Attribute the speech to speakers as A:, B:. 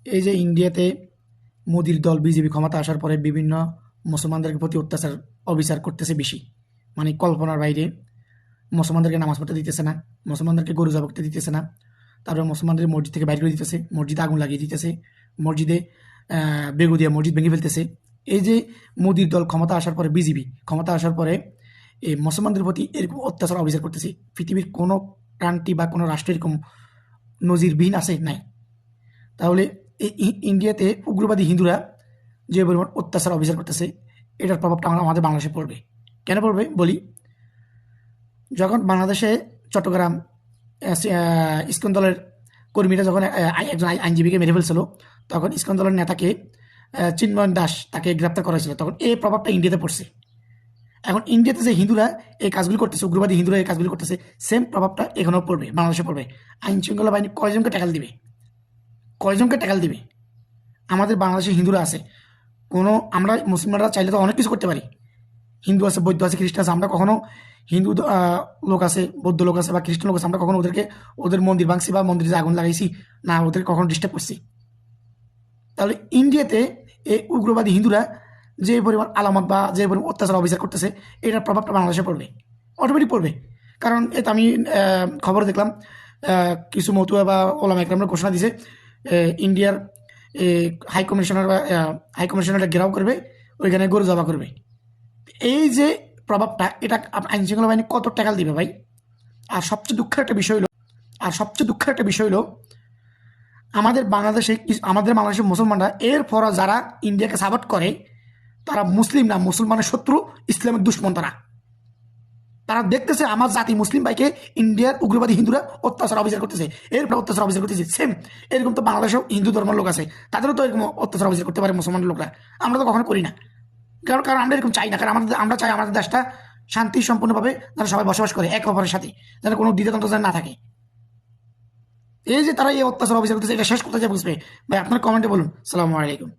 A: এই যে ইন্ডিয়াতে মোদির দল বিজেপি ক্ষমতা আসার পরে বিভিন্ন মুসলমানদের প্রতি অত্যাচার অবিচার করতেছে বেশি, মানে কল্পনার বাইরে। মুসলমানদেরকে নামাজ পড়তে দিতেছে না, মুসলমানদেরকে গরু জবাই করতে দিতেছে না, তারপরে মুসলমানদের মসজিদ থেকে বাইর করে দিতেছে, মসজিদে আগুন লাগিয়ে দিতেছে, মসজিদে বেগু দিয়ে মসজিদ ভেঙে ফেলতেছে। এই যে মোদির দল ক্ষমতা আসার পরে, বিজেপি ক্ষমতা আসার পরে এই মুসলমানদের প্রতি এরকম অত্যাচার অবিচার করতেছে, পৃথিবীর কোনো কান্ট্রি বা কোনো রাষ্ট্র এরকম নজিরবিহীন আছে নাই। তাহলে এই ইন্ডিয়াতে উগ্রবাদী হিন্দুরা যে পরিমাণ অত্যাচার অবিচার করতেছে, এটার প্রভাবটা আমাদের বাংলাদেশে পড়বে। কেন পড়বে বলি। যখন বাংলাদেশে চট্টগ্রাম ইস্কন দলের কর্মীরা যখন একজন আইনজীবীকে মেরে ফেলছিল, তখন ইস্কন দলের নেতাকে চিন্ময় দাস তাকে গ্রেপ্তার করা হয়েছিল, তখন এই প্রভাবটা ইন্ডিয়াতে পড়ছে। এখন ইন্ডিয়াতে যে হিন্দুরা এই কাজগুলি করতেছে, উগ্রবাদী হিন্দুরা এই কাজগুলি করতেছে, সেম প্রভাবটা এখানেও পড়বে, বাংলাদেশে পড়বে। আইন শৃঙ্খলা বাহিনী কয়জনকে ট্যাকল দিবে, কয়জনকে ট্যাকল দিবে? আমাদের বাংলাদেশে হিন্দুরা আছে, কোনো আমরা মুসলমানরা চাইলে তো অনেক কিছু করতে পারি। হিন্দু আছে, বৌদ্ধ আছে, খ্রিস্টান আছে, আমরা কখনো হিন্দু লোক আছে, বৌদ্ধ লোক আছে বা খ্রিস্টান লোক আছে, আমরা কখনো ওদেরকে ওদের মন্দির ভাঙছি বা মন্দিরে আগুন লাগাইছি না, ওদের কখনো ডিস্টার্ব করছি? তাহলে ইন্ডিয়াতে এই উগ্রবাদী হিন্দুরা যে পরিমাণ আলামত বা যে পরিমাণ অত্যাচার অবিচার করতেছে, এটার প্রভাবটা বাংলাদেশে পড়বে, অটোমেটিক পড়বে। কারণ এতে আমি খবর দেখলাম, কিছু মতুয়া বা ওলামা একরামরা ঘোষণা দিছে, ইন্ডিয়ার হাই কমিশনার বা হাই কমিশনারটা ঘেরাও করবে, ওইখানে গরু জবা করবে। এই যে প্রভাবটা, এটা আইন শৃঙ্খলা বাহিনী কত টাকা দিবে ভাই? আর সবচেয়ে দুঃখের একটা বিষয় হলো, আমাদের বাংলাদেশের মুসলমানরা এরপরও যারা ইন্ডিয়াকে সাপোর্ট করে, তারা মুসলিম না, মুসলমানের শত্রু, ইসলামের দুশ্মন। তারা তারা দেখতেছে আমার জাতি মুসলিম ভাইকে ইন্ডিয়ার উগ্রবাদী হিন্দুরা অত্যাচার অবিচার করতেছে, এরপর অত্যাচার অবিচার করতেছে। সেম এরকম তো বাংলাদেশেও হিন্দু ধর্মের লোক আছে, তাদেরও তো এরকম অত্যাচার অবিচার করতে পারে মুসলমান লোকরা। আমরা তো কখনো করি না, কারণ কারণ আমরা এরকম চাই না। কারণ আমরা চাই আমাদের দেশটা শান্তি সম্পূর্ণভাবে যেন সবাই বসবাস করে এক অপরের সাথে, যেন কোনো দ্বিধাদ্বন্দ্ব যেন না থাকে। এই যে তারা এই অত্যাচার অবিচার করতেছে, এটা শেষ করতে যায় বুঝবে ভাই? আপনার কমেন্টে বলুন। সালামু আলাইকুম।